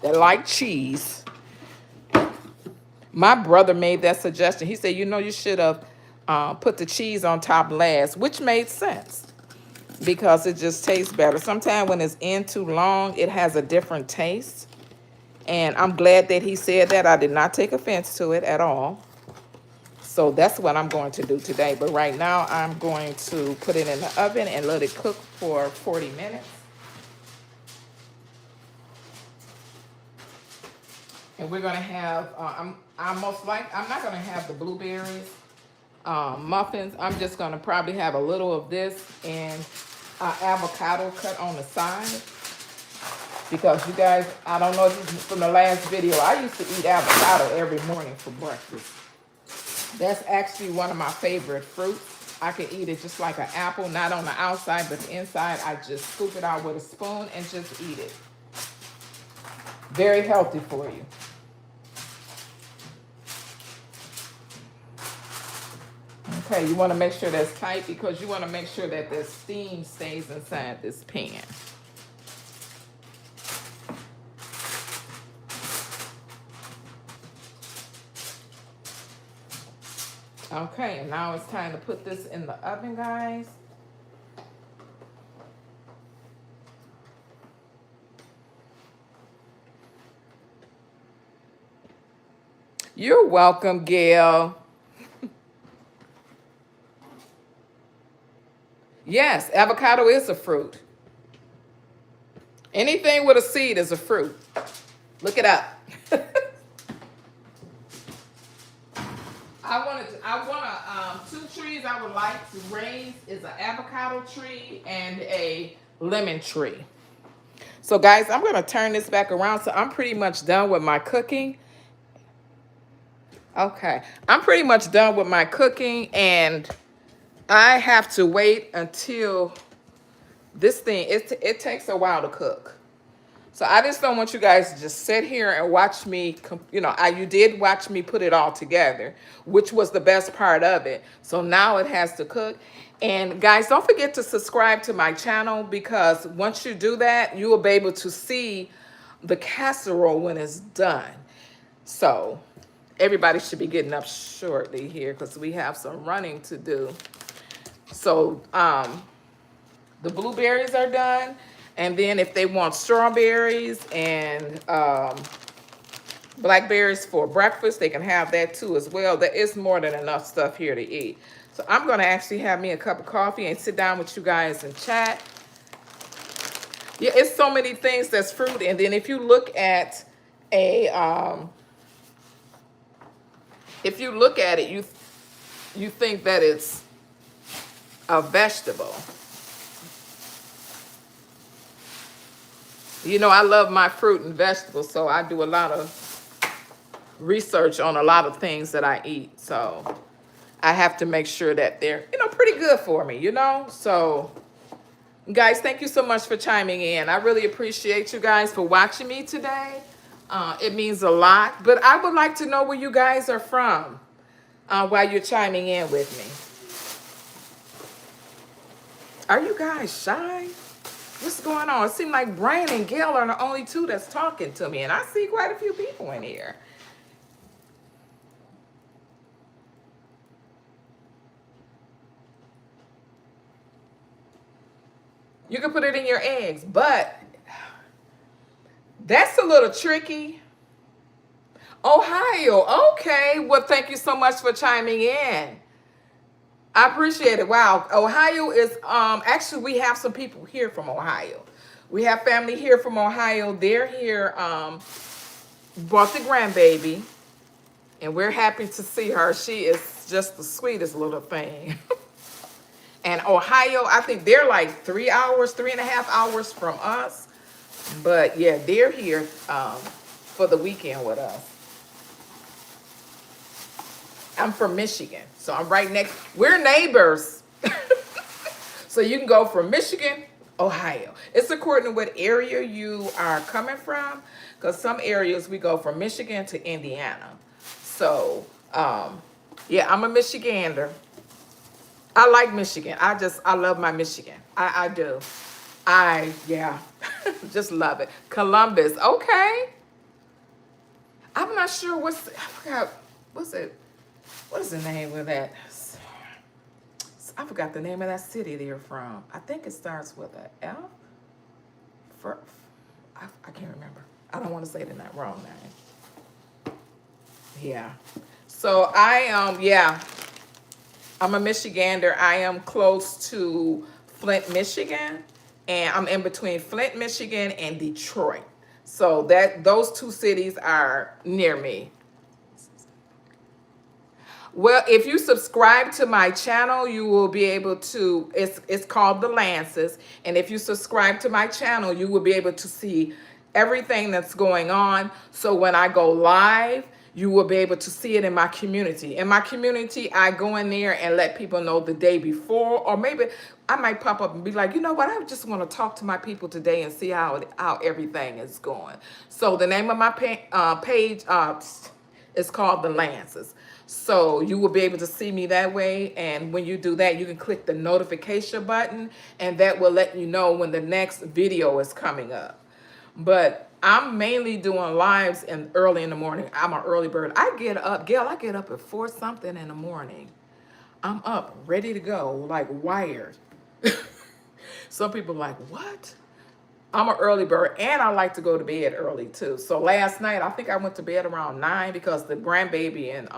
that like cheese. My brother made that suggestion. He said, you know, you should have put the cheese on top last, which made sense because it just tastes better. Sometimes when it's in too long, it has a different taste. And I'm glad that he said that. I did not take offense to it at all. So that's what I'm going to do today. But right now, I'm going to put it in the oven and let it cook for 40 minutes. And we're going to have, I'm not going to have the blueberries, muffins. I'm just going to probably have a little of this and avocado cut on the side. Because you guys, I don't know if this is from the last video, I used to eat avocado every morning for breakfast. That's actually one of my favorite fruits. I can eat it just like an apple, not on the outside, but the inside. I just scoop it out with a spoon and just eat it. Very healthy for you. Okay, you want to make sure that's tight because you want to make sure that the steam stays inside this pan. Okay, and now it's time to put this in the oven, guys. You're welcome, Gail. Yes, avocado is a fruit. Anything with a seed is a fruit. Look it up. I want two trees I would like to raise is an avocado tree and a lemon tree. So guys, I'm gonna turn this back around. So I'm pretty much done with my cooking. Okay, I'm pretty much done with my cooking and I have to wait until this thing, it takes a while to cook. So I just don't want you guys to just sit here and watch me, you did watch me put it all together, which was the best part of it. So now it has to cook. And guys, don't forget to subscribe to my channel because once you do that, you will be able to see the casserole when it's done. So everybody should be getting up shortly here because we have some running to do. So the blueberries are done. And then if they want strawberries and blackberries for breakfast, they can have that too as well. There is more than enough stuff here to eat. So I'm going to actually have me a cup of coffee and sit down with you guys and chat. Yeah, it's so many things that's fruit. And then if you look at a, if you look at it, you think that it's a vegetable. You know, I love my fruit and vegetables, so I do a lot of research on a lot of things that I eat. So I have to make sure that they're, you know, pretty good for me, you know? So guys, thank you so much for chiming in. I really appreciate you guys for watching me today. It means a lot, but I would like to know where you guys are from while you're chiming in with me. Are you guys shy? What's going on? It seems like Brian and Gail are the only two that's talking to me, and I see quite a few people in here. You can put it in your eggs, but that's a little tricky. Ohio, okay. Well, thank you so much for chiming in. I appreciate it. Wow. Ohio is, actually we have some people here from Ohio. We have family here from Ohio. They're here, brought the grandbaby, and we're happy to see her. She is just the sweetest little thing. And Ohio, I think they're like 3 hours, 3.5 hours from us. But yeah, they're here for the weekend with us. I'm from Michigan, so I'm right next. We're neighbors. So you can go from Michigan, Ohio. It's according to what area you are coming from, because some areas we go from Michigan to Indiana. So, yeah, I'm a Michigander. I like Michigan. I love my Michigan. I do. Yeah, just love it. Columbus, okay. I'm not sure I forgot, what's it? What is the name of that? I forgot the name of that city they're from. I think it starts with an F. I can't remember. I don't want to say the wrong name. Yeah. So yeah. I'm a Michigander. I am close to Flint, Michigan, and I'm in between Flint, Michigan, and Detroit. So those two cities are near me. Well, if you subscribe to my channel, you will be able to, it's called The Lances. And if you subscribe to my channel, you will be able to see everything that's going on. So when I go live, you will be able to see it in my community. In my community, I go in there and let people know the day before, or maybe I might pop up and be like, you know what, I just want to talk to my people today and see how everything is going. So the name of my page is called The Lances. So you will be able to see me that way. And when you do that, you can click the notification button, and that will let you know when the next video is coming up. But I'm mainly doing lives early in the morning. I'm an early bird. I get up, Gail, I get up at 4 something in the morning. I'm up, ready to go, like wired. Some people are like, what? I'm an early bird, and I like to go to bed early too. So last night, I think I went to bed around 9 because the grandbaby and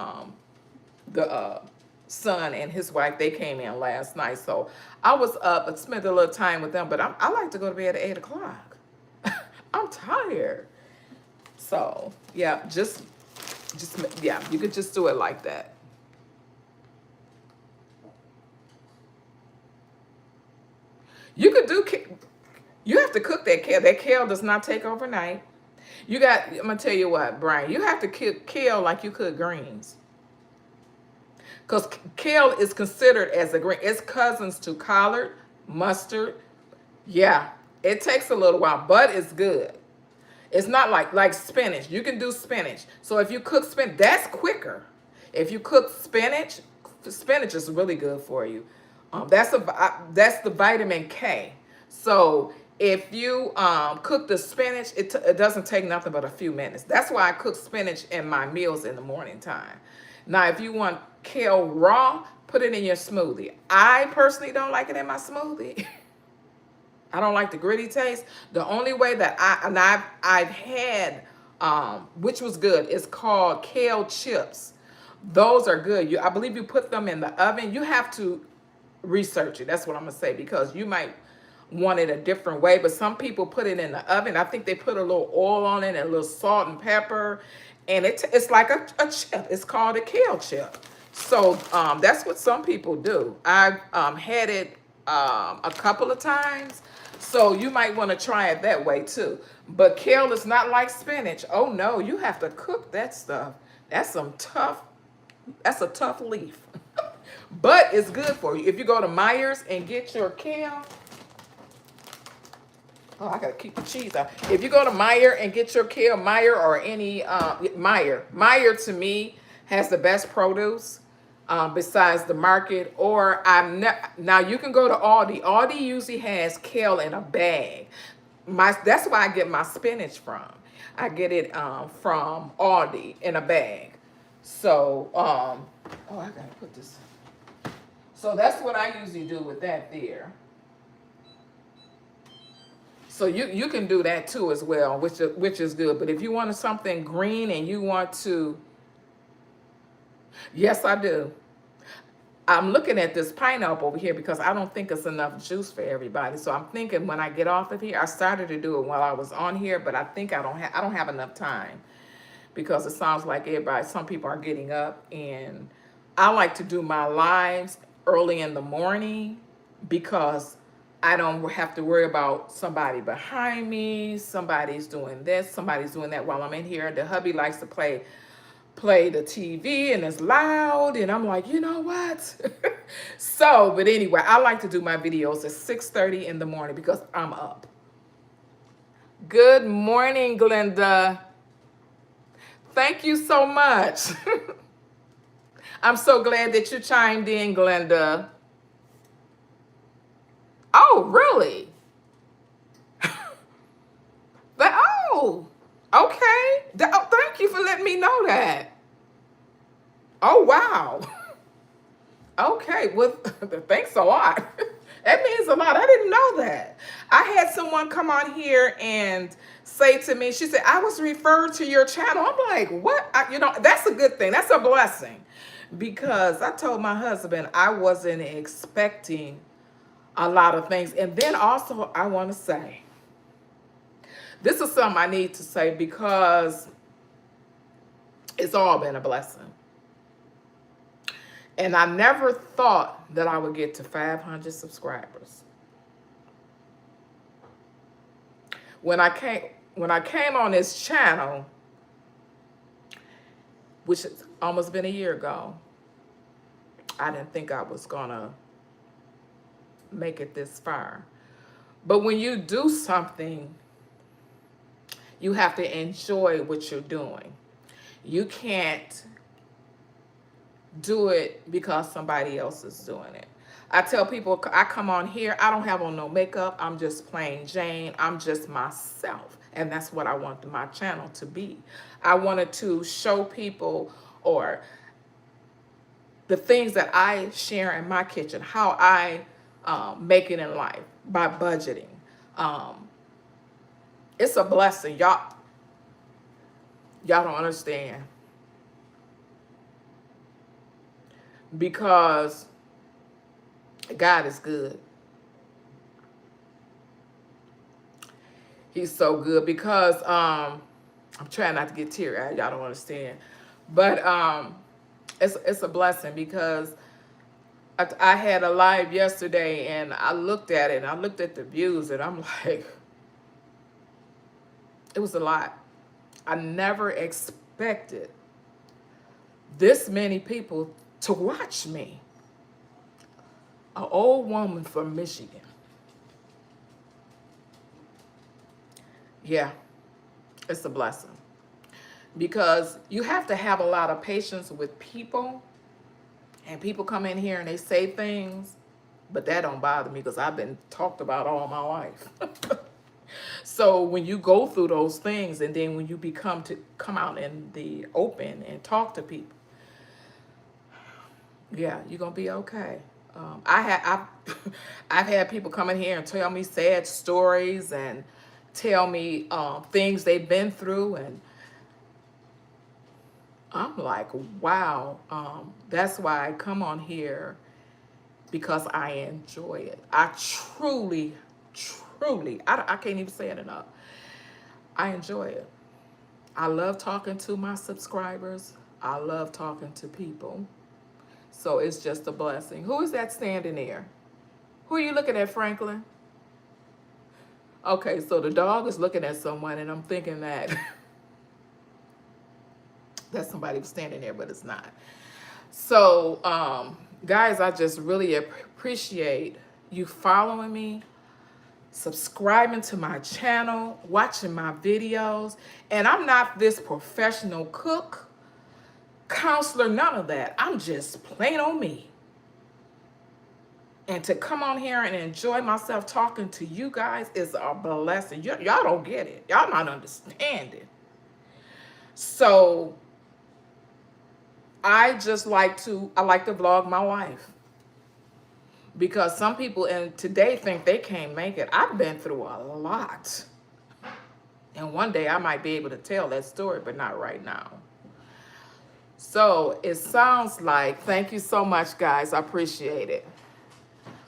the son and his wife, they came in last night. So I was up and spent a little time with them, but I like to go to bed at 8 o'clock. I'm tired. So yeah, yeah, you could just do it like that. You could do, you have to cook that kale. That kale does not take overnight. I'm gonna tell you what, Brian, you have to cook kale like you cook greens. Because kale is considered as a green. It's cousins to collard, mustard. Yeah, it takes a little while, but it's good. It's not like spinach. You can do spinach. So if you cook spinach, that's quicker. If you cook spinach, spinach is really good for you. That's the vitamin K. So if you cook the spinach, it doesn't take nothing but a few minutes. That's why I cook spinach in my meals in the morning time. Now, if you want kale raw, put it in your smoothie. I personally don't like it in my smoothie. I don't like the gritty taste. The only way that I've had, which was good, is called kale chips. Those are good. I believe you put them in the oven. You have to research it. That's what I'm gonna say, because you might want it a different way. But some people put it in the oven. I think they put a little oil on it and a little salt and pepper, and it's like a chip. It's called a kale chip. So that's what some people do. I've had it a couple of times. So you might want to try it that way too. But kale is not like spinach. Oh no, you have to cook that stuff. That's some tough, that's a tough leaf. But it's good for you. If you go to Myers and get your kale, oh, I gotta keep the cheese out. If you go to Meyer and get your kale, Meyer or any Meyer to me has the best produce besides the market. Or now you can go to Aldi. Aldi usually has kale in a bag. That's where I get my spinach from. I get it from Aldi in a bag. So oh, I gotta put this. So that's what I usually do with that there. So you can do that too as well, which is good. But if you want something green and you want to, yes, I do. I'm looking at this pineapple over here because I don't think it's enough juice for everybody. So I'm thinking when I get off of here, I started to do it while I was on here, but I think I don't have enough time, because it sounds like some people are getting up, and I like to do my lives early in the morning because I don't have to worry about somebody behind me, somebody's doing this, somebody's doing that while I'm in here. The hubby likes to play the TV and it's loud, and I'm like, you know what? So, but anyway, I like to do my videos at 6:30 in the morning because I'm up. Good morning, Glenda. Thank you so much. I'm so glad that you chimed in, Glenda. Oh, really? Oh, okay. Oh, thank you for letting me know that. Oh, wow. Okay, well, thanks a lot. That means a lot. I didn't know that. I had someone come on here and say to me, she said, I was referred to your channel. I'm like, what? That's a good thing. That's a blessing. Because I told my husband I wasn't expecting a lot of things. And then also, I want to say, this is something I need to say because it's all been a blessing. And I never thought that I would get to 500 subscribers. When I came on this channel, which has almost been a year ago, I didn't think I was gonna make it this far. But when you do something, you have to enjoy what you're doing. You can't do it because somebody else is doing it. I tell people, I come on here, I don't have on no makeup. I'm just plain Jane. I'm just myself. And that's what I want my channel to be. I wanted to show people or the things that I share in my kitchen, how I make it in life by budgeting. It's a blessing. Y'all don't understand. Because God is good. He's so good because I'm trying not to get teary-eyed. Y'all don't understand. But it's a blessing because I had a live yesterday and I looked at it and I looked at the views and I'm like, it was a lot. I never expected this many people to watch me. An old woman from Michigan. Yeah, it's a blessing. Because you have to have a lot of patience with people. And people come in here and they say things, but that don't bother me because I've been talked about all my life. So when you go through those things and then when you come out in the open and talk to people, yeah, you're going to be okay. I've had people come in here and tell me sad stories and tell me things they've been through, and I'm like, wow. That's why I come on here, because I enjoy it. I truly, truly, I can't even say it enough. I enjoy it. I love talking to my subscribers. I love talking to people. So it's just a blessing. Who is that standing there? Who are you looking at, Franklin? Okay, so the dog is looking at someone, and I'm thinking that that somebody was standing there, but it's not. So, guys, I just really appreciate you following me, subscribing to my channel, watching my videos. And I'm not this professional cook, counselor, none of that. I'm just plain on me. And to come on here and enjoy myself talking to you guys is a blessing. Y'all don't get it. Y'all not understanding. So I like to vlog my life. Because some people today think they can't make it. I've been through a lot. And one day I might be able to tell that story, but not right now. So it sounds like, thank you so much, guys. I appreciate it.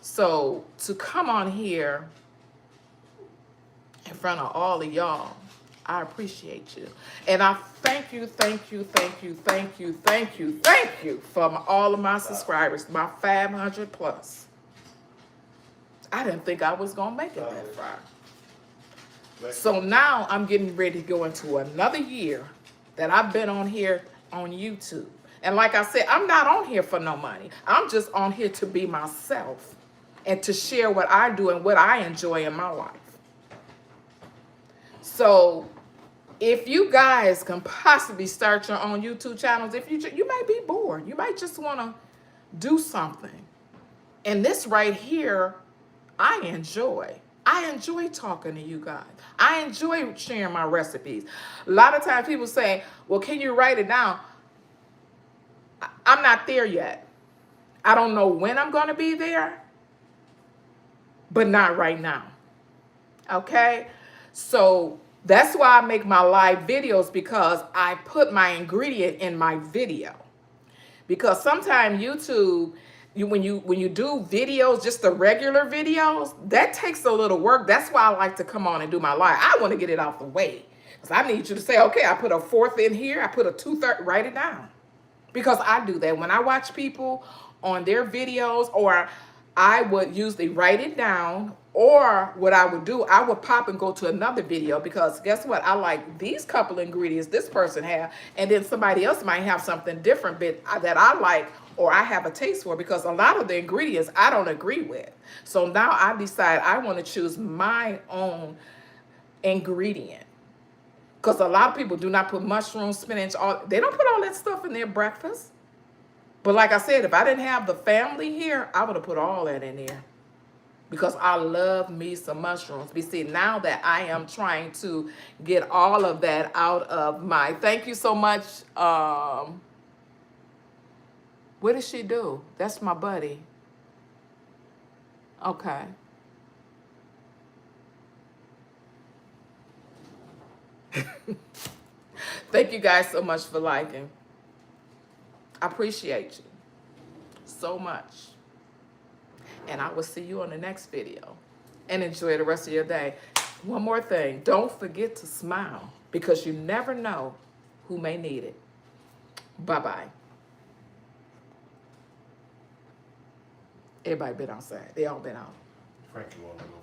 So to come on here in front of all of y'all, I appreciate you. And I thank you from all of my subscribers, my 500 plus. I didn't think I was going to make it that far. So now I'm getting ready to go into another year that I've been on here on YouTube. And like I said, I'm not on here for no money. I'm just on here to be myself and to share what I do and what I enjoy in my life. So if you guys can possibly start your own YouTube channels, if you might be bored, you might just want to do something. And this right here, I enjoy talking to you guys. I enjoy sharing my recipes. A lot of times people say, well, can you write it down? I'm not there yet. I don't know when I'm going to be there, but not right now. Okay? So that's why I make my live videos, because I put my ingredient in my video. Because sometimes YouTube, when you do videos, just the regular videos, that takes a little work. That's why I like to come on and do my live. I want to get it out the way. Because I need you to say, okay, I put a fourth in here. I put a 2/3, write it down. Because I do that. When I watch people on their videos, or I would usually write it down, or what I would do, I would pop and go to another video, because guess what? I like these couple ingredients this person have, and then somebody else might have something different that I like or I have a taste for, because a lot of the ingredients I don't agree with. So now I decide I want to choose my own ingredient. Because a lot of people do not put mushrooms, spinach, they don't put all that stuff in their breakfast. But like I said, if I didn't have the family here, I would have put all that in there. Because I love me some mushrooms. But see, now that I am trying to get all of that out of my... Thank you so much. What did she do? That's my buddy. Okay. Thank you guys so much for liking. I appreciate you so much. And I will see you on the next video. And enjoy the rest of your day. One more thing. Don't forget to smile, because you never know who may need it. Bye-bye. Everybody been outside. They all been out. Frankie wanna go.